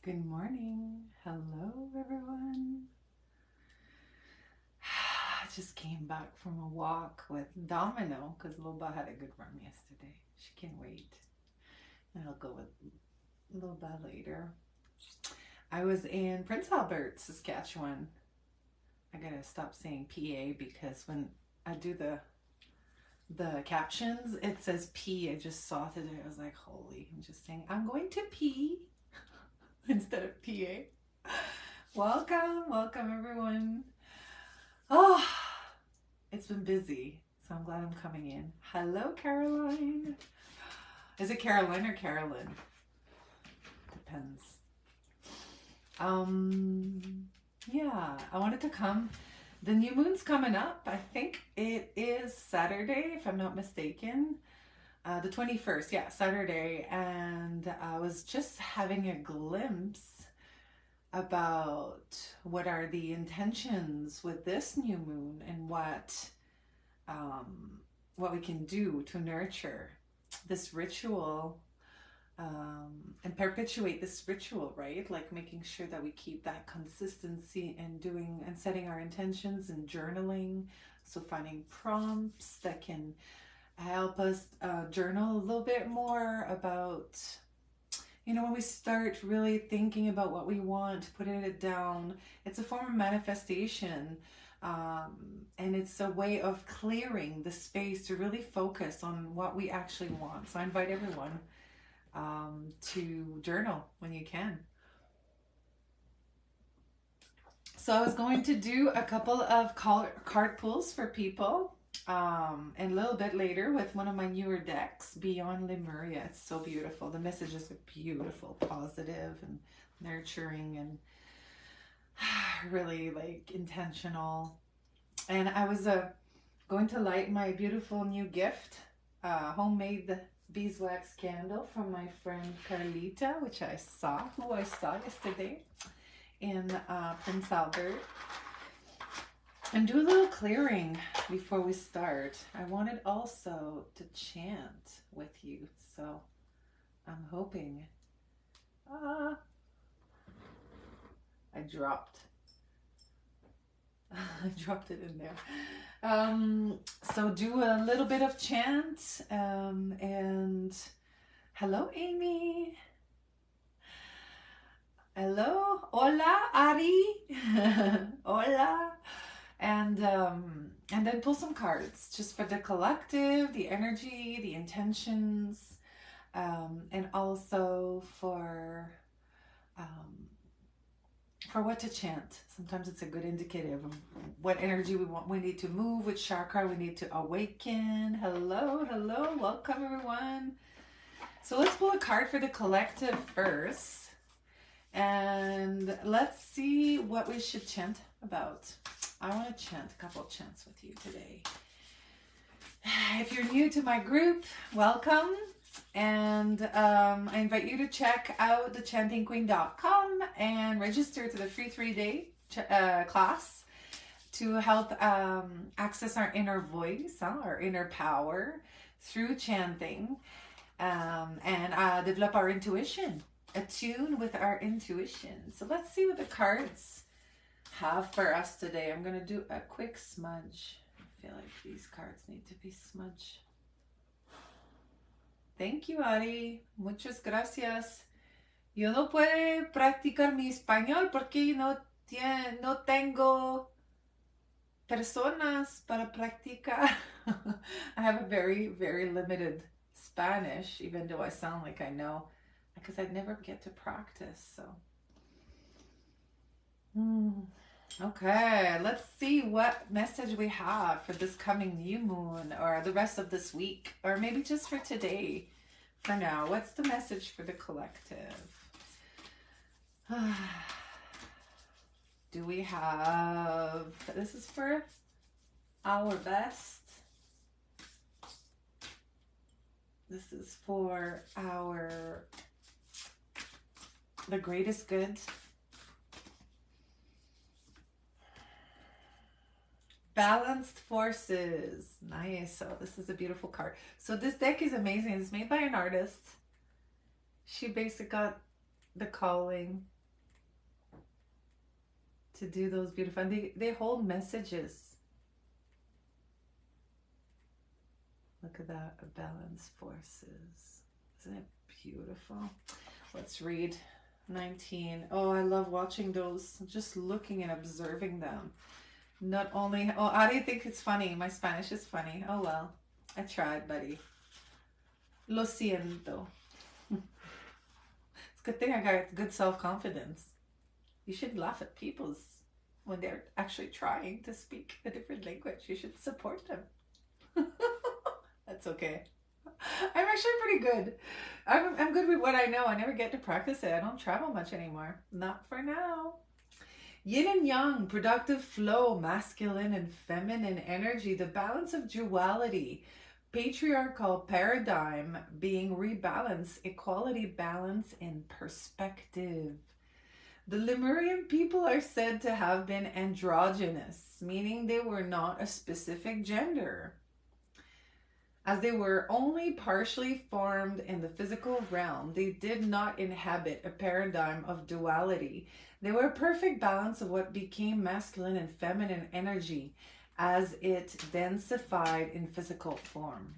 Good morning. Hello, everyone. I just came back from a walk with Domino because Loba had a good run yesterday. She can't wait. And I'll go with Loba later. I was in Prince Albert, Saskatchewan. I gotta stop saying PA because when I do the captions, it says P. I just saw today. I was like, holy, I'm just saying, I'm going to pee instead of PA. Welcome everyone. Oh, it's been busy, so I'm glad I'm coming in. Hello, Caroline. Is it Caroline or Carolyn? Depends. Yeah, I wanted to come. The new moon's coming up. I think it is Saturday, if I'm not mistaken. The 21st, yeah, Saturday. And I was just having a glimpse about what are the intentions with this new moon and what we can do to nurture this ritual and perpetuate this ritual, right? Like making sure that we keep that consistency and doing and setting our intentions and journaling. So finding prompts that can help us journal a little bit more about, when we start really thinking about what we want, putting it down, it's a form of manifestation. And it's a way of clearing the space to really focus on what we actually want. So I invite everyone to journal when you can. So I was going to do a couple of card pulls for people. And a little bit later with one of my newer decks, Beyond Lemuria. It's so beautiful. The messages are beautiful, positive and nurturing and really like intentional. And I was going to light my beautiful new gift, homemade beeswax candle from my friend Carlita, who I saw yesterday in Prince Albert. And do a little clearing before we start. I wanted also to chant with you, so I'm hoping. I dropped it in there. So do a little bit of chant. And hello, Amy. Hello, hola, Ari. Hola. And then pull some cards just for the collective, the energy, the intentions, and also for what to chant. Sometimes it's a good indicative of what energy we need to move, which chakra we need to awaken. Hello, welcome everyone. So let's pull a card for the collective first, and let's see what we should chant about. I want to chant a couple of chants with you today. If you're new to my group, welcome. And I invite you to check out thechantingqueen.com and register to the free 3-day class to help access our inner voice, our inner power through chanting, and develop our intuition, attune with our intuition. So let's see what the cards have for us today. I'm going to do a quick smudge. I feel like these cards need to be smudged. Thank you, Ari. Muchas gracias. Yo no puedo practicar mi español porque no tengo personas para practicar. I have a very, very limited Spanish, even though I sound like I know, because I'd never get to practice, so. Okay, let's see what message we have for this coming new moon or the rest of this week, or maybe just for today. For now, what's the message for the collective? Do we have, this is for our best. This is for the greatest good. Balanced forces. Nice. So this is a beautiful card. So this deck is amazing. It's made by an artist. She basically got the calling to do those beautiful, and they hold messages. Look at that, a balanced forces. Isn't it beautiful? Let's read 19. Oh, I love watching those, just looking and observing them. Not only, oh, Ari think it's funny. My Spanish is funny. Oh, well, I tried, buddy. Lo siento. It's a good thing I got good self-confidence. You should laugh at people's when they're actually trying to speak a different language. You should support them. That's okay. I'm actually pretty good. I'm good with what I know. I never get to practice it. I don't travel much anymore. Not for now. Yin and yang, productive flow, masculine and feminine energy, the balance of duality, patriarchal paradigm being rebalanced, equality, balance, and perspective. The Lemurian people are said to have been androgynous, meaning they were not a specific gender. As they were only partially formed in the physical realm, they did not inhabit a paradigm of duality. They were a perfect balance of what became masculine and feminine energy as it densified in physical form.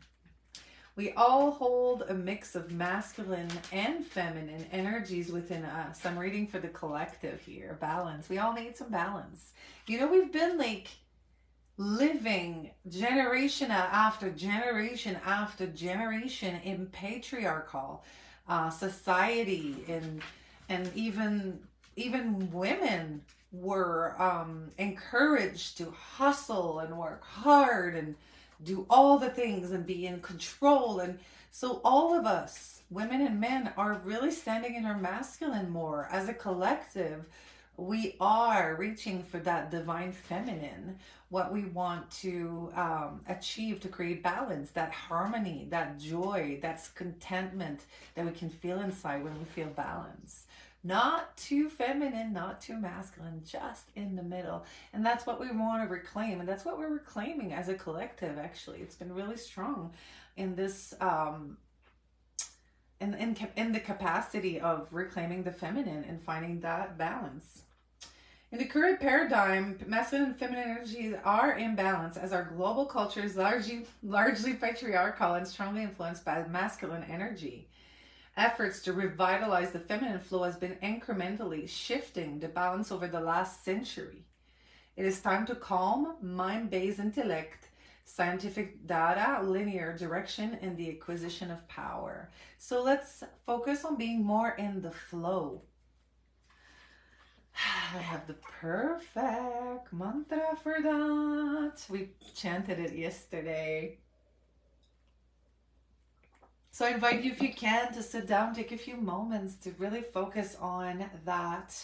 We all hold a mix of masculine and feminine energies within us. I'm reading for the collective here. Balance. We all need some balance. You know, we've been like living generation after generation after generation in patriarchal society, and even women were encouraged to hustle and work hard and do all the things and be in control. And so all of us, women and men, are really standing in our masculine more. As a collective, we are reaching for that divine feminine, what we want to achieve to create balance, that harmony, that joy, that's contentment that we can feel inside when we feel balance. Not too feminine, not too masculine, just in the middle. And that's what we want to reclaim. And that's what we're reclaiming as a collective, actually. It's been really strong in this, in the capacity of reclaiming the feminine and finding that balance. In the current paradigm, masculine and feminine energies are in balance as our global culture is largely patriarchal and strongly influenced by masculine energy. Efforts to revitalize the feminine flow has been incrementally shifting the balance over the last century. It is time to calm mind-based intellect, scientific data, linear direction, and the acquisition of power. So let's focus on being more in the flow. I have the perfect mantra for that. We chanted it yesterday. So I invite you, if you can, to sit down, take a few moments to really focus on that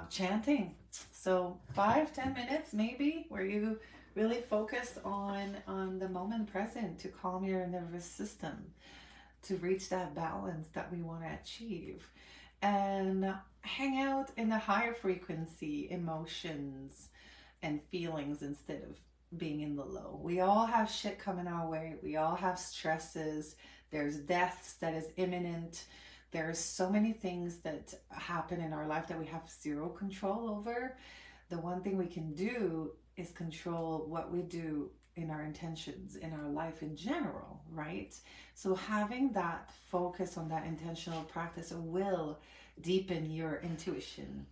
chanting. So 5-10 minutes maybe, where you really focus on the moment present to calm your nervous system, to reach that balance that we want to achieve. And hang out in the higher frequency emotions and feelings instead of being in the low. We all have shit coming our way. We all have stresses. There's deaths that is imminent. There's so many things that happen in our life that we have zero control over. The one thing we can do is control what we do in our intentions, in our life in general, right? So having that focus on that intentional practice will deepen your intuition.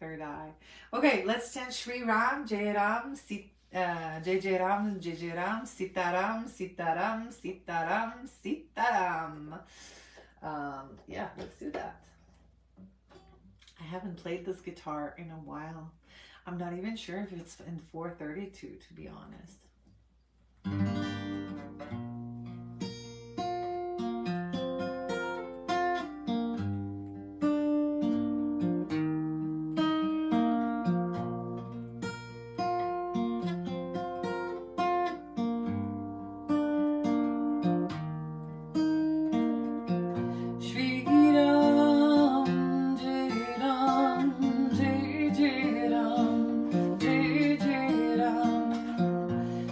Third eye. Okay, let's chant Shri Ram, Jai Ram, Jai Jai Ram, Jai Jai Ram, Sitaram, Sitaram, Sitaram, Sitaram. Yeah, let's do that. I haven't played this guitar in a while. I'm not even sure if it's in 432, to be honest.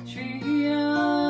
Shri Ram,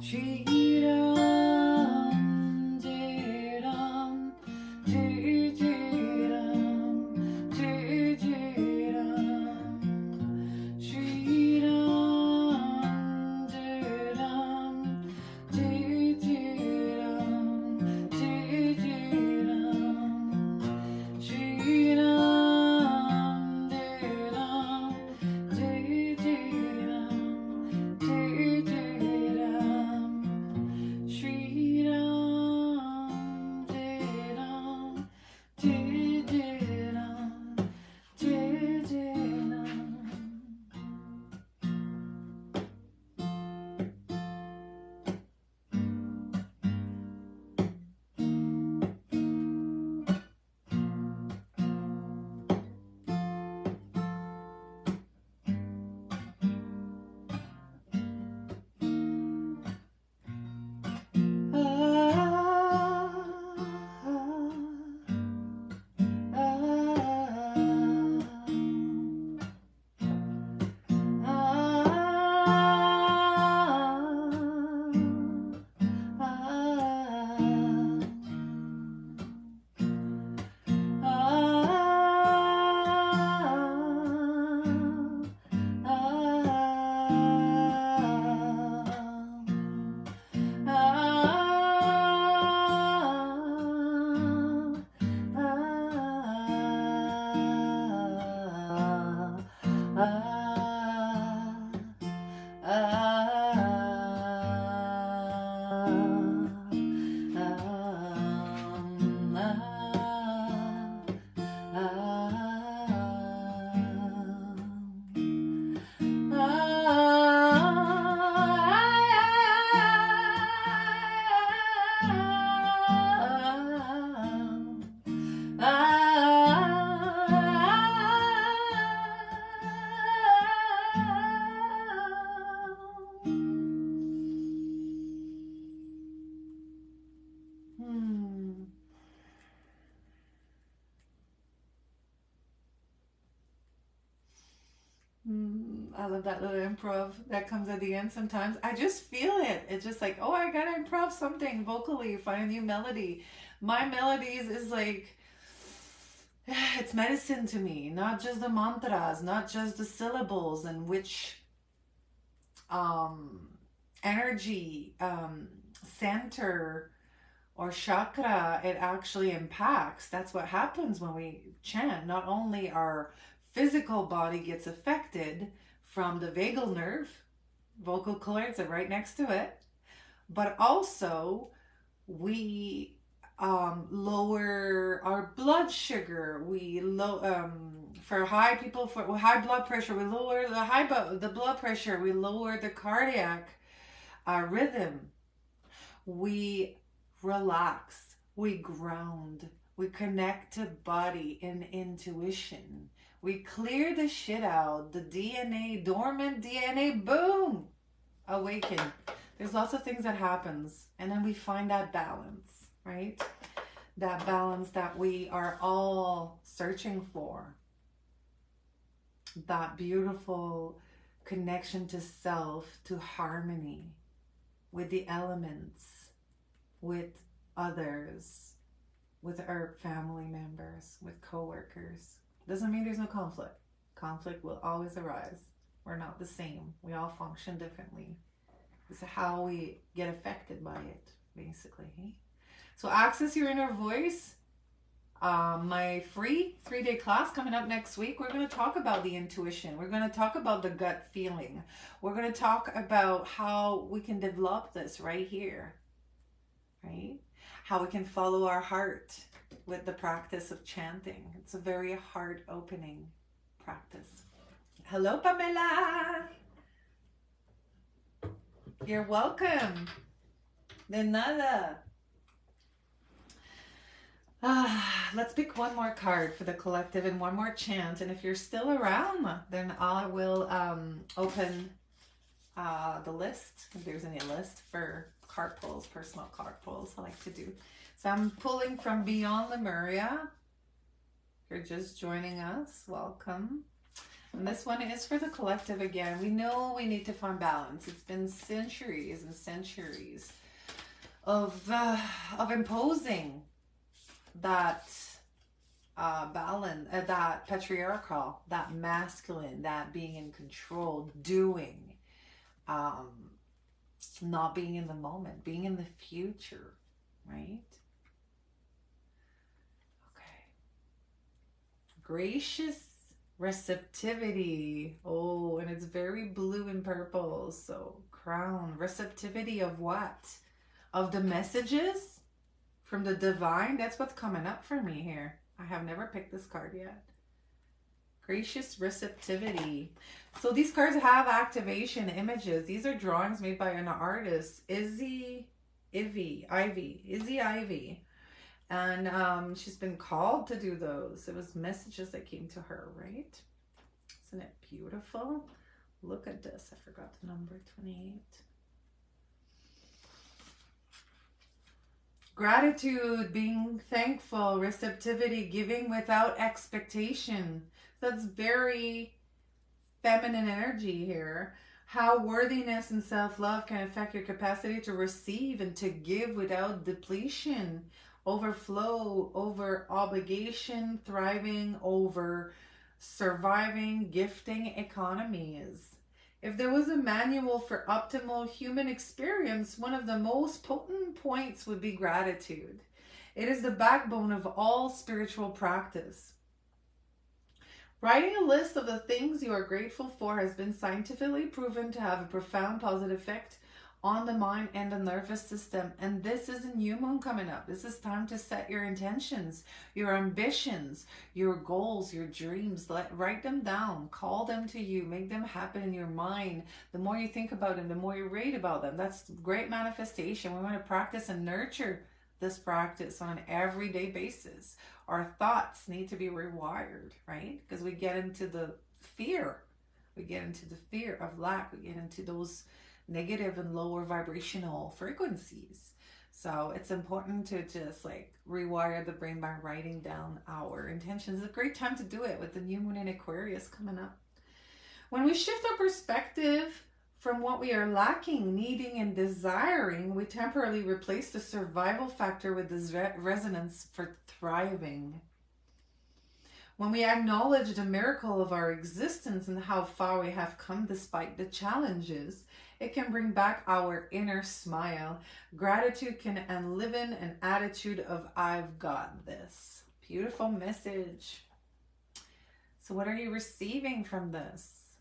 Shri Ram, Jai Ram, Jai Jai Ram, Jai Jai Ram. Shri Ram, Jai Ram, Jai Jai Ram, Jai Jai Ram. Shri Ram, Jai Ram, Jai Jai Ram, Jai Jai Ram. Shri Ram, Jai Ram, Jai Jai Ram, Jai Jai I love that little improv that comes at the end sometimes. I just feel it. It's just like, oh, I gotta improv something vocally, find a new melody. My melodies is like, it's medicine to me, not just the mantras, not just the syllables and which um, energy, center, or chakra it actually impacts. That's what happens when we chant. Not only our physical body gets affected from the vagal nerve, vocal cords are right next to it, but also We lower our blood sugar. We for high people for high blood pressure. We lower the blood pressure. We lower the cardiac rhythm. We relax. We ground. We connect to body and intuition. We clear the shit out. The DNA, dormant DNA, boom, awaken. There's lots of things that happens, and then we find that balance, right? That balance that we are all searching for. That beautiful connection to self, to harmony with the elements, with others, with our family members, with coworkers. Doesn't mean there's no conflict. Conflict will always arise. We're not the same. We all function differently. It's how we get affected by it, basically. So access your inner voice. My free 3-day class coming up next week. We're going to talk about the intuition. We're going to talk about the gut feeling. We're going to talk about how we can develop this right here, right? How we can follow our heart with the practice of chanting. It's a very heart opening practice. Hello, Pamela. You're welcome. De nada. Let's pick one more card for the collective and one more chant. And if you're still around, then I will open the list, if there's any list for card pulls, personal card pulls I like to do. So I'm pulling from Beyond Lemuria. If you're just joining us, welcome. And this one is for the collective again. We know we need to find balance. It's been centuries and centuries of imposing that balance, that patriarchal, that masculine, that being in control, doing, not being in the moment, being in the future, right? Okay. Gracious receptivity. Oh, and it's very blue and purple. So crown. Receptivity of what? Of the messages from the divine. That's what's coming up for me here. I have never picked this card yet. Gracious receptivity. So these cards have activation images. These are drawings made by an artist, Izzy Ivy. And she's been called to do those. It was messages that came to her, right? Isn't it beautiful? Look at this. I forgot the number, 28. Gratitude, being thankful, receptivity, giving without expectation. That's very feminine energy here. How worthiness and self-love can affect your capacity to receive and to give without depletion. Overflow, over obligation, thriving, over surviving, gifting economies. If there was a manual for optimal human experience, one of the most potent points would be gratitude. It is the backbone of all spiritual practice. Writing a list of the things you are grateful for has been scientifically proven to have a profound positive effect on the mind and the nervous system. And this is a new moon coming up. This is time to set your intentions, your ambitions, your goals, your dreams. Write them down, call them to you, make them happen in your mind. The more you think about them, the more you read about them. That's great manifestation. We want to practice and nurture this practice on an everyday basis. Our thoughts need to be rewired, right? Because we get into the fear. We get into the fear of lack. We get into those negative and lower vibrational frequencies. So it's important to just like rewire the brain by writing down our intentions. It's a great time to do it with the new moon in Aquarius coming up. When we shift our perspective from what we are lacking, needing, and desiring, we temporarily replace the survival factor with this resonance for thriving. When we acknowledge the miracle of our existence and how far we have come despite the challenges, it can bring back our inner smile. Gratitude can enliven an attitude of I've got this. Beautiful message. So what are you receiving from this?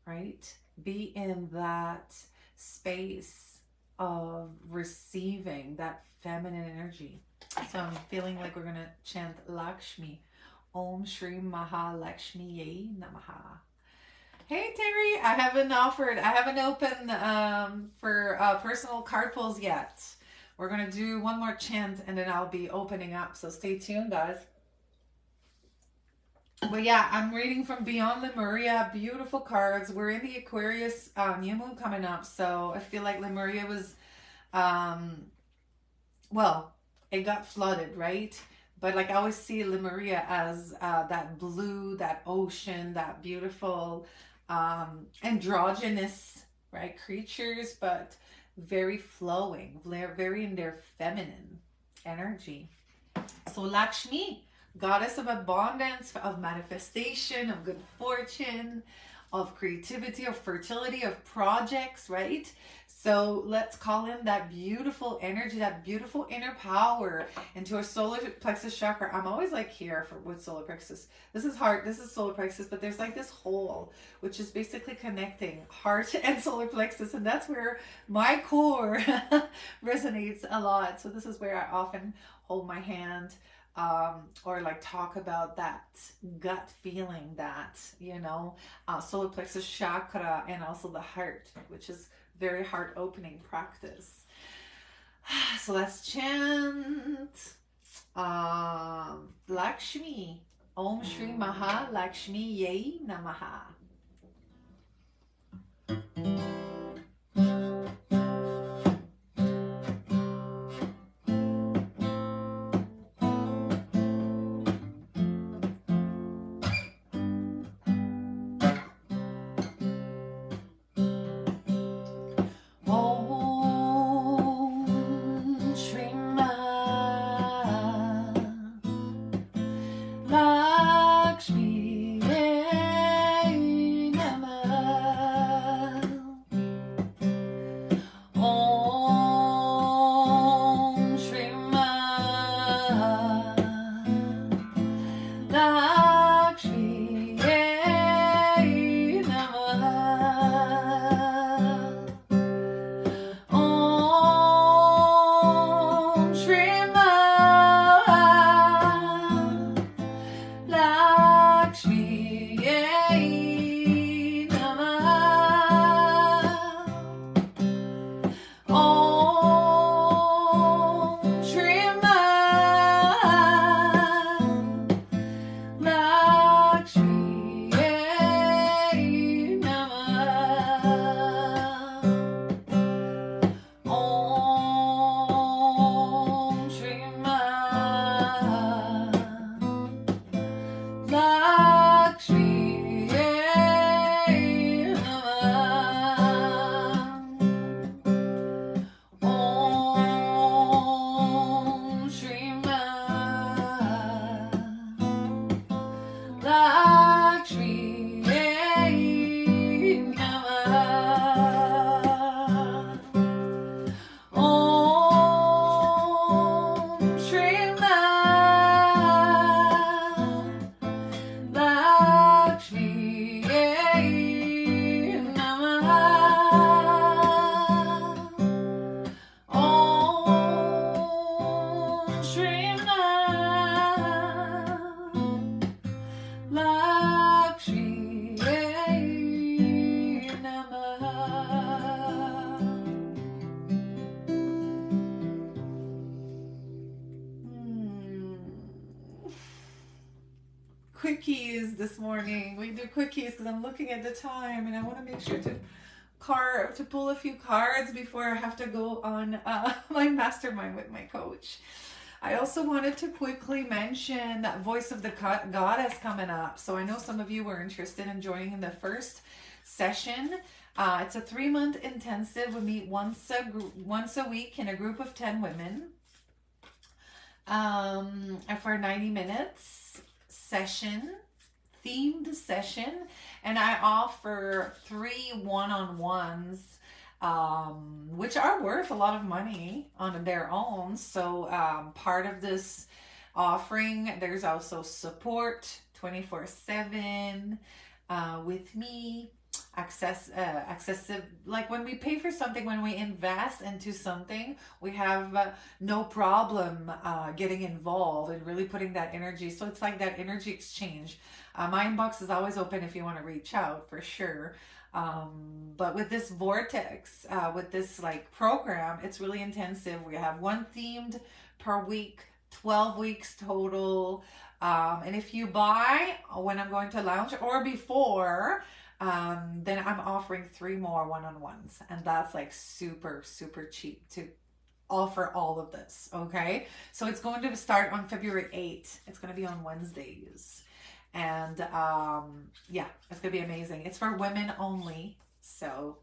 Right? Be in that space of receiving that feminine energy. So I'm feeling like we're going to chant Lakshmi. Om Shri Lakshmi Ye Namaha. Hey Terry, I haven't opened for personal card pulls yet. We're going to do one more chant and then I'll be opening up. So stay tuned, guys. But yeah, I'm reading from Beyond Lemuria. Beautiful cards. We're in the Aquarius new moon coming up. So I feel like Lemuria was, well, it got flooded, right? But like I always see Lemuria as that blue, that ocean, that beautiful androgynous, right, creatures, but very flowing, very in their feminine energy. So Lakshmi, goddess of abundance, of manifestation, of good fortune, of creativity, of fertility, of projects, right? So let's call in that beautiful energy, that beautiful inner power into our solar plexus chakra. I'm always like here with solar plexus. This is heart, this is solar plexus, but there's like this hole, which is basically connecting heart and solar plexus. And that's where my core resonates a lot. So this is where I often hold my hand or like talk about that gut feeling, that, you know, solar plexus chakra, and also the heart, which is very heart opening practice. So let's chant Lakshmi. Om Shri Lakshmi Ye Namaha. Quickies this morning. We do quickies because I'm looking at the time and I want to make sure to pull a few cards before I have to go on my mastermind with my coach. I also wanted to quickly mention that Voice of the Goddess coming up. So I know some of you were interested in joining in the first session. It's a 3-month intensive. We meet once a week in a group of 10 women for 90 minutes themed session, and I offer 3 one-on-ones, which are worth a lot of money on their own. So part of this offering, there's also support 24/7 with me. excessive, like when we pay for something, when we invest into something, we have no problem getting involved and really putting that energy. So it's like that energy exchange. My inbox is always open if you want to reach out, for sure. But with this vortex, with this like program, it's really intensive. We have one themed per week, 12 weeks total. And if you buy when I'm going to lounge or before, then I'm offering 3 more one-on-ones, and that's like super, super cheap to offer all of this. Okay, so it's going to start on February 8th. It's going to be on Wednesdays, and yeah, it's going to be amazing. It's for women only, so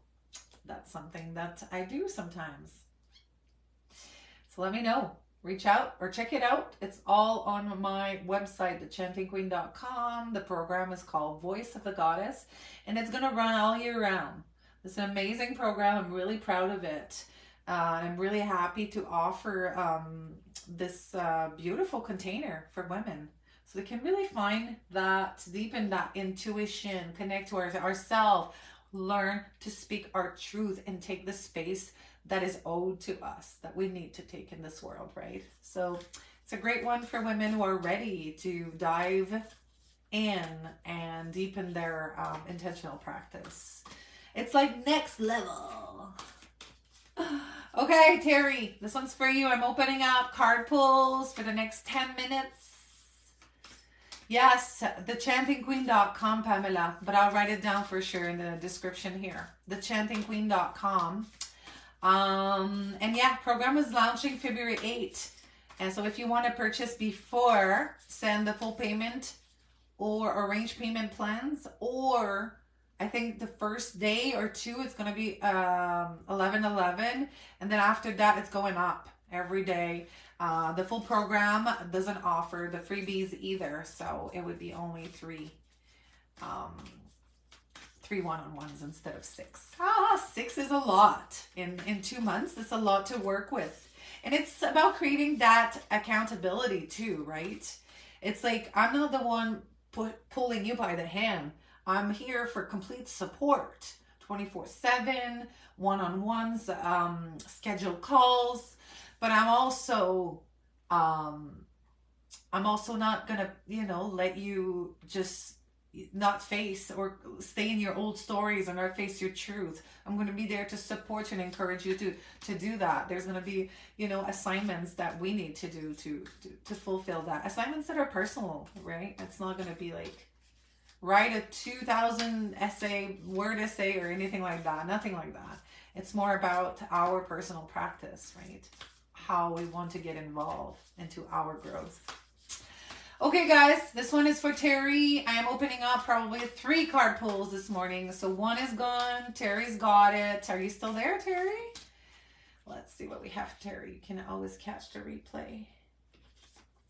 that's something that I do sometimes. So let me know. Reach out or check it out. It's all on my website, thechantingqueen.com. The program is called Voice of the Goddess, and it's going to run all year round. It's an amazing program. I'm really proud of it. I'm really happy to offer this beautiful container for women, so they can really find that, deepen that intuition, connect to ourselves, learn to speak our truth, and take the space that is owed to us, that we need to take in this world, right? So it's a great one for women who are ready to dive in and deepen their intentional practice. It's like next level. Okay, Terry, this one's for you. I'm opening up card pulls for the next 10 minutes. Yes, thechantingqueen.com, Pamela, but I'll write it down for sure in the description here. Thechantingqueen.com. And yeah, program is launching February 8th. And so if you want to purchase before, send the full payment or arrange payment plans, or I think the first day or two, it's going to be 11/11. And then after that, it's going up every day. The full program doesn't offer the freebies either. So it would be only 3 one-on-ones instead of 6. 6 is a lot in 2 months. That's a lot to work with, and it's about creating that accountability too, right? It's like, I'm not the one pulling you by the hand. I'm here for complete support, 24/7, one-on-ones, scheduled calls, but I'm also not gonna, let you just not face or stay in your old stories or not face your truth. I'm going to be there to support you and encourage you to do that. There's going to be, assignments that we need to do to fulfill that. Assignments that are personal, right? It's not going to be like write a 2,000 word essay or anything like that. Nothing like that. It's more about our personal practice, right? How we want to get involved into our growth. Okay, guys, this one is for Terry. I am opening up probably 3 card pulls this morning. So 1 is gone. Terry's got it. Are you still there, Terry? Let's see what we have, Terry. You can always catch the replay.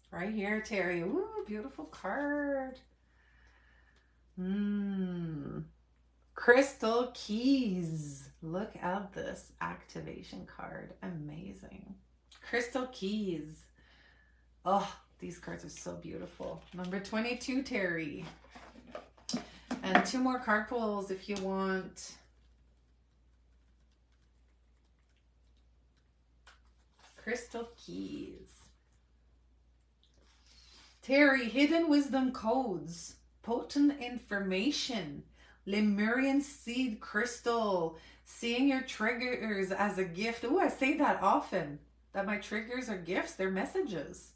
Right here, Terry. Ooh, beautiful card. Crystal Keys. Look at this activation card. Amazing. Crystal Keys. Oh, these cards are so beautiful. Number 22, Terry. And 2 more card pulls if you want. Crystal Keys. Terry, hidden wisdom codes. Potent information. Lemurian seed crystal. Seeing your triggers as a gift. Oh, I say that often. That my triggers are gifts. They're messages.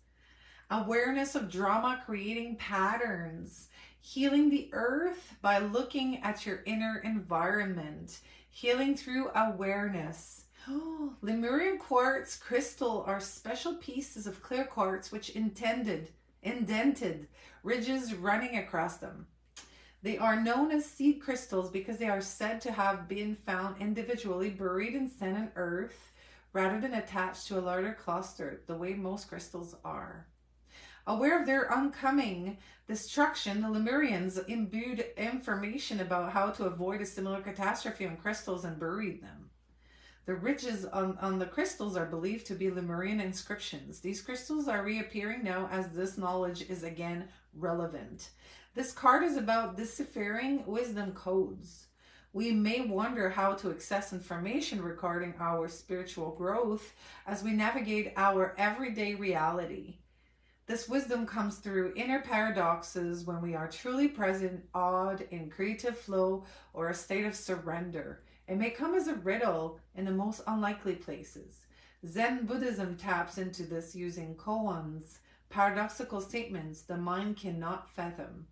Awareness of drama creating patterns. Healing the earth by looking at your inner environment. Healing through awareness. Lemurian quartz crystal are special pieces of clear quartz which indented ridges running across them. They are known as seed crystals because they are said to have been found individually buried in sand and earth rather than attached to a larger cluster, the way most crystals are. Aware of their oncoming destruction, the Lemurians imbued information about how to avoid a similar catastrophe on crystals and buried them. The ridges on the crystals are believed to be Lemurian inscriptions. These crystals are reappearing now as this knowledge is again relevant. This card is about deciphering wisdom codes. We may wonder how to access information regarding our spiritual growth as we navigate our everyday reality. This wisdom comes through inner paradoxes when we are truly present, awed, in creative flow, or a state of surrender. It may come as a riddle in the most unlikely places. Zen Buddhism taps into this using koans, paradoxical statements the mind cannot fathom,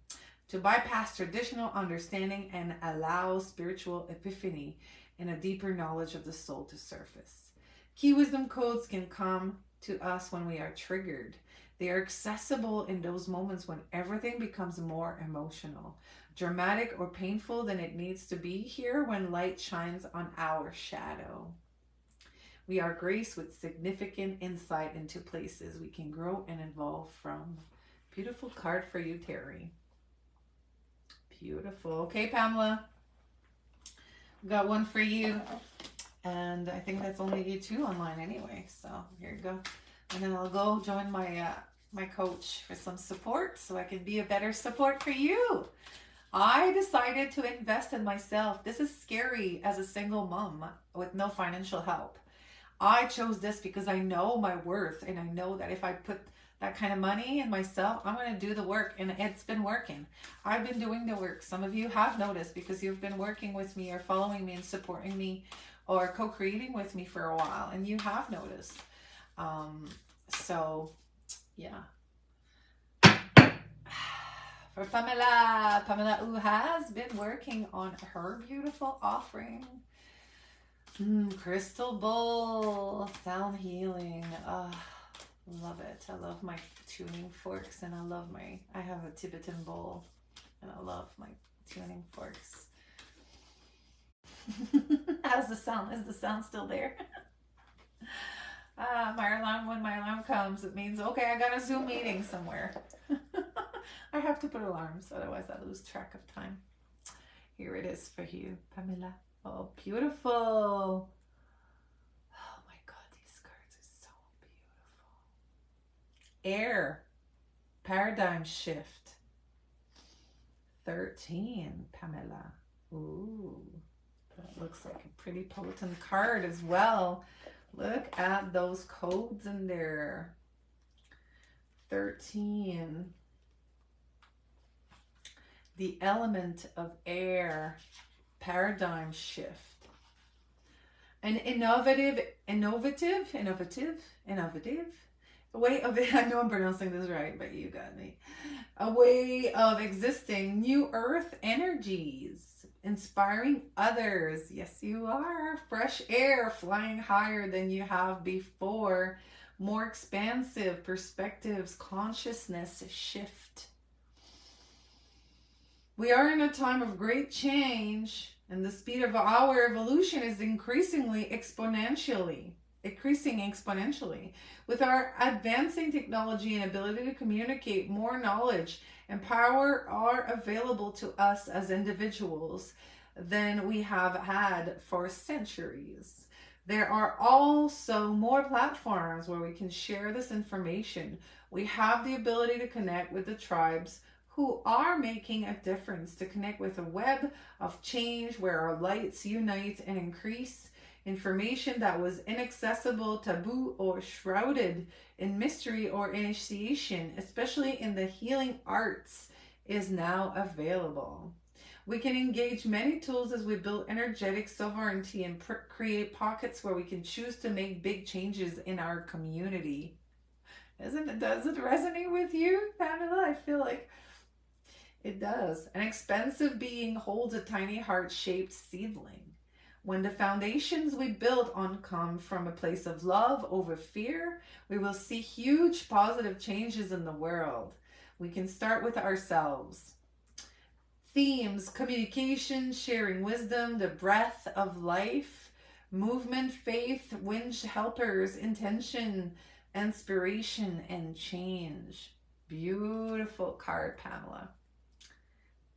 to bypass traditional understanding and allow spiritual epiphany and a deeper knowledge of the soul to surface. Key wisdom codes can come to us when we are triggered. They are accessible in those moments when everything becomes more emotional, dramatic, or painful than it needs to be. Here when light shines on our shadow. We are graced with significant insight into places we can grow and evolve from. Beautiful card for you, Terry. Beautiful. Okay, Pamela. Got one for you. And I think that's only you two online anyway. So here you go. And then I'll go join my coach for some support so I can be a better support for you. I decided to invest in myself. This is scary as a single mom with no financial help. I chose this because I know my worth, and I know that if I put that kind of money in myself, I'm going to do the work, and it's been working. I've been doing the work. Some of you have noticed because you've been working with me or following me and supporting me or co-creating with me for a while, and you have noticed. So yeah. For Pamela who has been working on her beautiful offering. Crystal bowl, sound healing. Love it. I love my tuning forks, and I have a Tibetan bowl, and I love my tuning forks. How's the sound? Is the sound still there? When my alarm comes, it means, okay, I got a Zoom meeting somewhere. I have to put alarms, otherwise I lose track of time. Here it is for you, Pamela. Oh, beautiful. Oh my God, these cards are so beautiful. Air, paradigm shift. 13, Pamela. Ooh, that looks like a pretty potent card as well. Look at those codes in there. 13. The element of air, paradigm shift. An innovative way of, I know I'm pronouncing this right, but you got me. A way of existing, new earth energies, inspiring others. Yes, you are. Fresh air, flying higher than you have before. More expansive perspectives, consciousness shift. We are in a time of great change, and the speed of our evolution is increasing exponentially. With our advancing technology and ability to communicate, more knowledge and power are available to us as individuals than we have had for centuries. There are also more platforms where we can share this information. We have the ability to connect with the tribes who are making a difference, to connect with a web of change where our lights unite and increase. Information that was inaccessible, taboo, or shrouded in mystery or initiation, especially in the healing arts, is now available. We can engage many tools as we build energetic sovereignty and create pockets where we can choose to make big changes in our community. Does it resonate with you, Pamela? I feel like it does. An expensive being holds a tiny heart-shaped seedling. When the foundations we build on come from a place of love over fear, we will see huge positive changes in the world. We can start with ourselves. Themes: communication, sharing wisdom, the breath of life, movement, faith, wind helpers, intention, inspiration, and change. Beautiful card, Pamela.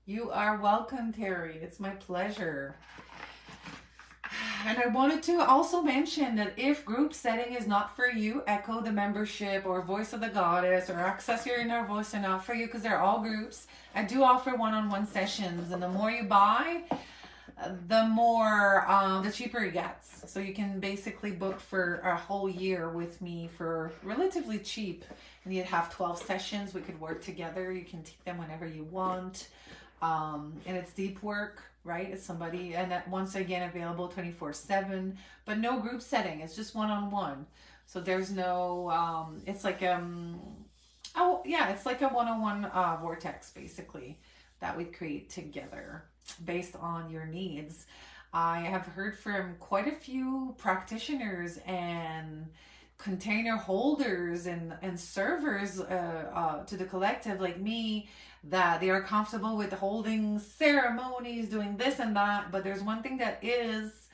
You are welcome, Terry. It's my pleasure. And I wanted to also mention that if group setting is not for you, Echo the Membership or Voice of the Goddess or Access Your Inner Voice are not for you, because they're all groups. I do offer one-on-one sessions, and the more you buy, the more, the cheaper it gets. So you can basically book for a whole year with me for relatively cheap. And you'd have 12 sessions. We could work together. You can take them whenever you want. And it's deep work, right? It's somebody, and that once again available 24/7, but no group setting. It's just one-on-one. So there's no, it's like, oh yeah, it's like a one-on-one vortex basically that we create together based on your needs. I have heard from quite a few practitioners and container holders and servers to the collective like me that they are comfortable with holding ceremonies, doing this and that. But there's one thing that is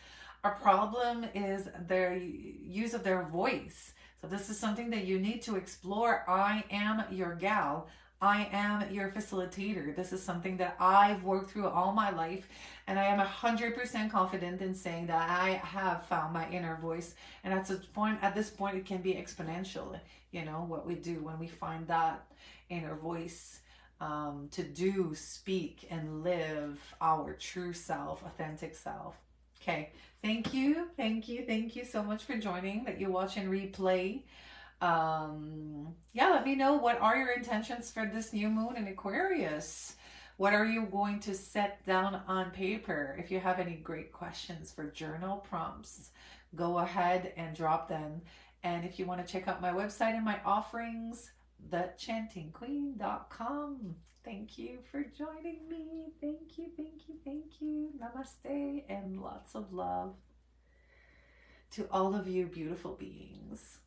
a problem is their use of their voice. So this is something that you need to explore. I am your gal. I am your facilitator. This is something that I've worked through all my life, and I am 100% confident in saying that I have found my inner voice. And at this point, it can be exponential. You know what we do when we find that inner voice, to do, speak, and live our true self, authentic self. Okay, thank you, thank you, thank you so much for joining. That you watch and replay. Yeah, let me know, what are your intentions for this new moon in Aquarius? What are you going to set down on paper? If you have any great questions for journal prompts, go ahead and drop them. And if you want to check out my website and my offerings, thechantingqueen.com. Thank you for joining me. Thank you, thank you, thank you. Namaste and lots of love to all of you beautiful beings.